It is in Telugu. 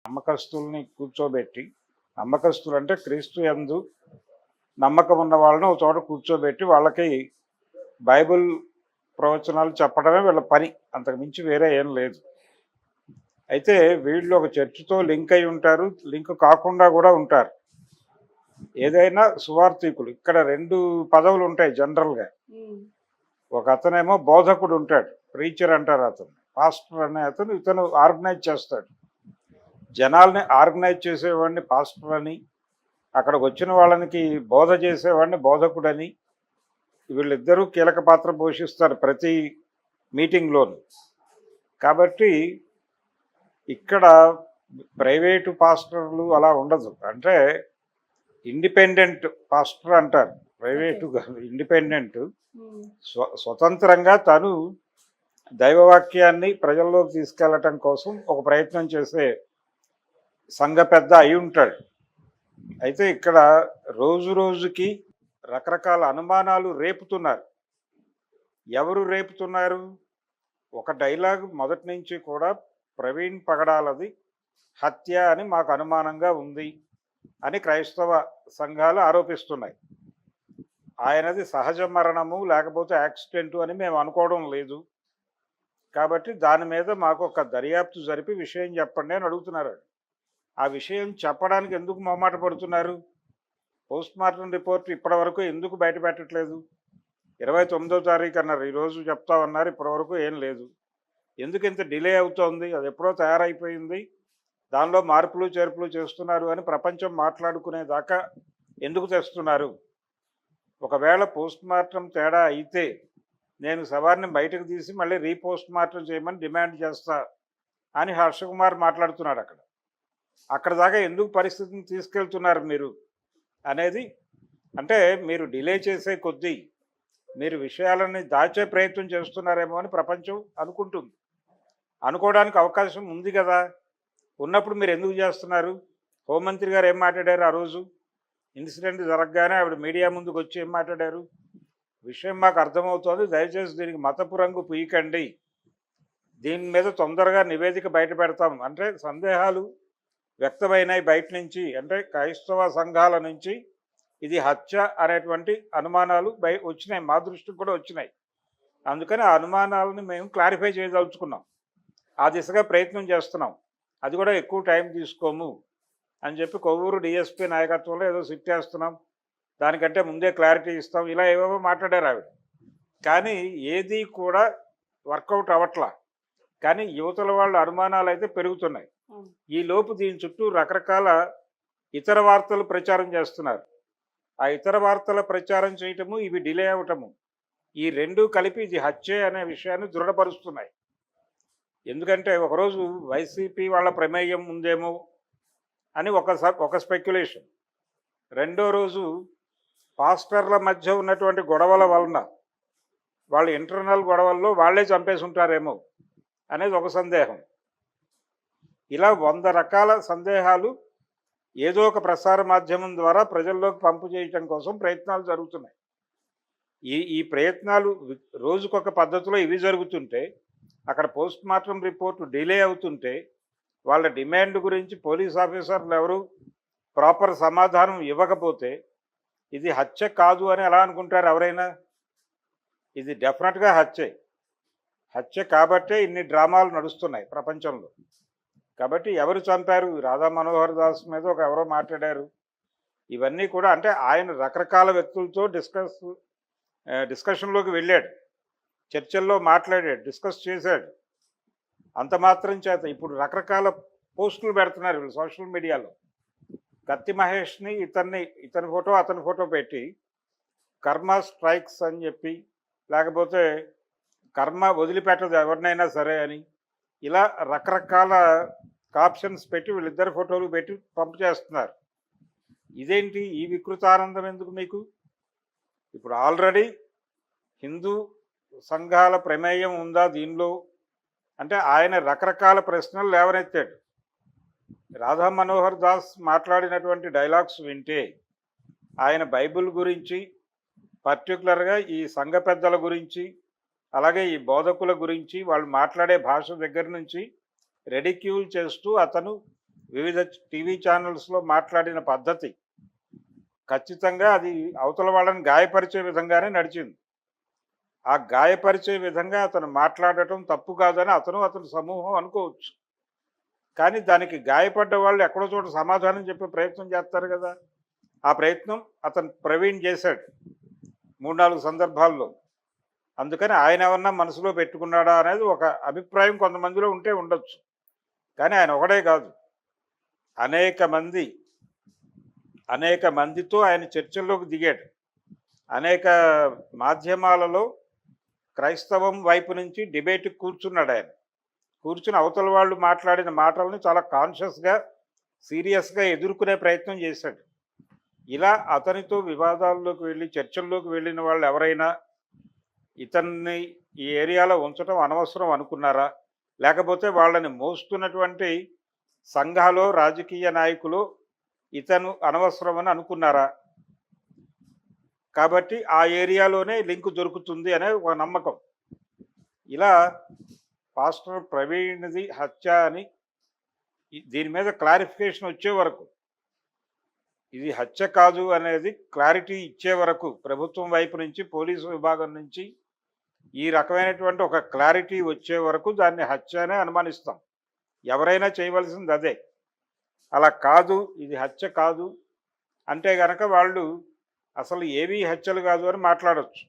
నమ్మకస్తుల్ని కూర్చోబెట్టి, నమ్మకస్తులు అంటే క్రీస్తు యందు నమ్మకం ఉన్న వాళ్ళని ఒక చోట కూర్చోబెట్టి వాళ్ళకి బైబిల్ ప్రవచనాలు చెప్పడమే వీళ్ళ పని. అంతకు మించి వేరే ఏం లేదు. అయితే వీళ్ళు ఒక చర్చితో లింక్ అయి ఉంటారు, లింక్ కాకుండా కూడా ఉంటారు. ఏదైనా సువార్థికులు ఇక్కడ 2 పదవులు ఉంటాయి జనరల్గా. ఒక అతనేమో బోధకుడు ఉంటాడు, ప్రీచర్ అంటారు అతను. పాస్టర్ అనే ఇతను ఆర్గనైజ్ చేస్తాడు. జనాల్ని ఆర్గనైజ్ చేసేవాడిని పాస్టర్ అని, అక్కడికి వచ్చిన వాళ్ళకి బోధ చేసేవాడిని బోధకుడని. వీళ్ళిద్దరూ కీలక పాత్ర పోషిస్తారు ప్రతి మీటింగ్లోనూ. కాబట్టి ఇక్కడ ప్రైవేటు పాస్టర్లు అలా ఉండదు. అంటే ఇండిపెండెంట్ పాస్టర్ అంటారు, ప్రైవేటు ఇండిపెండెంట్. స్వతంత్రంగా తను దైవవాక్యాన్ని ప్రజల్లోకి తీసుకెళ్ళటం కోసం ఒక ప్రయత్నం చేసే సంఘ పెద్ద అయి ఉంటాడు. అయితే ఇక్కడ రోజు రోజుకి రకరకాల అనుమానాలు రేపుతున్నారు. ఎవరు రేపుతున్నారు? ఒక డైలాగ్ మొదటి నుంచి కూడా ప్రవీణ్ పగడాలది హత్య అని మాకు అనుమానంగా ఉంది అని క్రైస్తవ సంఘాలు ఆరోపిస్తున్నాయి. ఆయనది సహజ మరణము లేకపోతే యాక్సిడెంటు అని మేము అనుకోవడం లేదు. కాబట్టి దాని మీద మాకు ఒక దర్యాప్తు జరిపి విషయం చెప్పండి అని అడుగుతున్నారు. ఆ విషయం చెప్పడానికి ఎందుకు మొహమాట పడుతున్నారు? పోస్ట్ మార్టం రిపోర్ట్ ఇప్పటి వరకు ఎందుకు బయట పెట్టట్లేదు? 29వ తారీఖు అన్నారు, ఈరోజు చెప్తామన్నారు, ఇప్పటి వరకు ఏం లేదు. ఎందుకు ఇంత డిలే అవుతోంది? అది ఎప్పుడో తయారైపోయింది, దానిలో మార్పులు చేర్పులు చేస్తున్నారు అని ప్రపంచం మాట్లాడుకునేదాకా ఎందుకు తెస్తున్నారు? ఒకవేళ పోస్ట్ మార్టం తేడా అయితే నేను సవారిని బయటకు తీసి మళ్ళీ రీపోస్ట్ మార్టం చేయమని డిమాండ్ చేస్తా అని హర్షకుమార్ మాట్లాడుతున్నాడు. అక్కడ దాకా ఎందుకు పరిస్థితిని తీసుకెళ్తున్నారు మీరు అనేది, అంటే మీరు డిలే చేసే కొద్దీ మీరు విషయాలని దాచే ప్రయత్నం చేస్తున్నారేమో అని ప్రపంచం అనుకుంటుంది. అనుకోవడానికి అవకాశం ఉంది కదా. ఉన్నప్పుడు మీరు ఎందుకు చేస్తున్నారు? హోంమంత్రి గారు ఏం మాట్లాడారు ఆ రోజు? ఇన్సిడెంట్ జరగగానే ఆవిడ మీడియా ముందుకు వచ్చి ఏం మాట్లాడారు? విషయం మాకు అర్థమవుతోంది, దయచేసి దీనికి మతపు రంగు పూయకండి, దీని మీద తొందరగా నివేదిక బయట పెడతాం. అంటే సందేహాలు వ్యక్తమైనాయి బయట నుంచి, అంటే క్రైస్తవ సంఘాల నుంచి ఇది హత్య అనేటువంటి అనుమానాలు వచ్చినాయి, మా దృష్టికి కూడా వచ్చినాయి. అందుకని ఆ అనుమానాలను మేము క్లారిఫై చేయదలుచుకున్నాం, ఆ దిశగా ప్రయత్నం చేస్తున్నాం. అది కూడా ఎక్కువ టైం తీసుకోము అని చెప్పి కొవ్వూరు డిఎస్పీ నాయకత్వంలో ఏదో సిట్ చేస్తున్నాం, దానికంటే ముందే క్లారిటీ ఇస్తాం, ఇలా ఏవేవో మాట్లాడారు ఆవిడ. కానీ ఏది కూడా వర్కౌట్ అవ్వట్లా. కానీ యువతల వాళ్ళ అనుమానాలు అయితే పెరుగుతున్నాయి. ఈ లోపు దీని చుట్టూ రకరకాల ఇతర వార్తలు ప్రచారం చేస్తున్నారు. ఆ ఇతర వార్తల ప్రచారం చేయటము, ఇవి డిలే అవ్వటము, ఈ రెండూ కలిపి ఇది హత్యే అనే విషయాన్ని దృఢపరుస్తున్నాయి. ఎందుకంటే ఒకరోజు వైసీపీ వాళ్ళ ప్రమేయం ఉందేమో అని ఒక స్పెక్యులేషన్, రెండో రోజు పాస్టర్ల మధ్య ఉన్నటువంటి గొడవల వలన వాళ్ళ ఇంటర్నల్ గొడవల్లో వాళ్ళే చంపేసి ఉంటారేమో అనేది ఒక సందేహం. ఇలా 100 రకాల సందేహాలు ఏదో ఒక ప్రసార మాధ్యమం ద్వారా ప్రజల్లోకి పంపు చేయటం కోసం ప్రయత్నాలు జరుగుతున్నాయి. ఈ ప్రయత్నాలు రోజుకొక పద్ధతిలో ఇవి జరుగుతుంటే, అక్కడ పోస్ట్ మార్టం రిపోర్టు డిలే అవుతుంటే, వాళ్ళ డిమాండ్ గురించి పోలీస్ ఆఫీసర్లు ఎవరు ప్రాపర్ సమాధానం ఇవ్వకపోతే ఇది హత్య కాదు అని ఎలా అనుకుంటారు ఎవరైనా? ఇది డెఫినెట్గా హత్య కాబట్టే ఇన్ని డ్రామాలు నడుస్తున్నాయి ప్రపంచంలో. కాబట్టి ఎవరు చంపారు? రాధా మనోహర్ దాస్ మీద ఎవరో మాట్లాడారు. ఇవన్నీ కూడా అంటే ఆయన రకరకాల వ్యక్తులతో డిస్కషన్లోకి వెళ్ళాడు, చర్చల్లో మాట్లాడాడు, డిస్కస్ చేశాడు. అంత మాత్రం చేత ఇప్పుడు రకరకాల పోస్టులు పెడుతున్నారు వీళ్ళు సోషల్ మీడియాలో. కత్తి మహేష్ని ఇతని ఫోటో అతని ఫోటో పెట్టి కర్మ స్ట్రైక్స్ అని చెప్పి, లేకపోతే కర్మ వదిలిపెట్టదు ఎవరినైనా సరే అని, ఇలా రకరకాల కాప్షన్స్ పెట్టి వీళ్ళిద్దరు ఫోటోలు పెట్టి పంపు చేస్తున్నారు. ఇదేంటి ఈ వికృతానందం ఎందుకు మీకు? ఇప్పుడు ఆల్రెడీ హిందూ సంఘాల ప్రమేయం ఉందా దీనిలో అంటే ఆయన రకరకాల ప్రశ్నలు లేవనెత్తాడు. రాధా మనోహర్ దాస్ మాట్లాడినటువంటి డైలాగ్స్ వింటే ఆయన బైబిల్ గురించి, పర్టికులర్గా ఈ సంఘ పెద్దల గురించి, అలాగే ఈ బోధకుల గురించి వాళ్ళు మాట్లాడే భాష దగ్గర నుంచి రెడిక్యూల్ చేస్తూ అతను వివిధ టీవీ ఛానల్స్లో మాట్లాడిన పద్ధతి ఖచ్చితంగా అది అవతల వాళ్ళని గాయపరిచే విధంగానే నడిచింది. ఆ గాయపరిచే విధంగా అతను మాట్లాడటం తప్పు కాదని అతని సమూహం అనుకోవచ్చు. కానీ దానికి గాయపడ్డ వాళ్ళు ఎక్కడో చోట సమాధానం చెప్పే ప్రయత్నం చేస్తారు కదా! ఆ ప్రయత్నం అతను ప్రవీణ్ చేశాడు 3, 4 సందర్భాల్లో. అందుకని ఆయన ఏమన్నా మనసులో పెట్టుకున్నాడా అనేది ఒక అభిప్రాయం కొంతమందిలో ఉంటే ఉండొచ్చు. కానీ ఆయన ఒకడే కాదు, అనేక మందితో ఆయన చర్చల్లోకి దిగాడు. అనేక మాధ్యమాలలో క్రైస్తవం వైపు నుంచి డిబేట్కి కూర్చున్నాడు ఆయన. కూర్చుని అవతల వాళ్ళు మాట్లాడిన మాటలని చాలా కాన్షియస్గా, సీరియస్గా ఎదుర్కొనే ప్రయత్నం చేశాడు. ఇలా అతనితో వివాదాల్లోకి వెళ్ళి చర్చల్లోకి వెళ్ళిన వాళ్ళు ఎవరైనా ఇతన్ని ఈ ఏరియాలో ఉంచడం అనవసరం అనుకున్నారా, లేకపోతే వాళ్ళని మోస్తున్నటువంటి సంఘాలు, రాజకీయ నాయకులు ఇతను అనవసరమని అనుకున్నారా? కాబట్టి ఆ ఏరియాలోనే లింక్ దొరుకుతుంది అనే ఒక నమ్మకం. ఇలా పాస్టర్ ప్రవీణ్ది హత్య అని దీని మీద క్లారిఫికేషన్ వచ్చే వరకు, ఇది హత్య కాదు అనేది క్లారిటీ ఇచ్చే వరకు, ప్రభుత్వం వైపు నుంచి, పోలీసు విభాగం నుంచి ఈ రకమైనటువంటి ఒక క్లారిటీ వచ్చే వరకు దాన్ని హత్య అనే అనుమానిస్తాం. ఎవరైనా చేయవలసింది అదే. అలా కాదు, ఇది హత్య కాదు అంటే గనక వాళ్ళు అసలు ఏవీ హత్యలు కాదు అని మాట్లాడవచ్చు.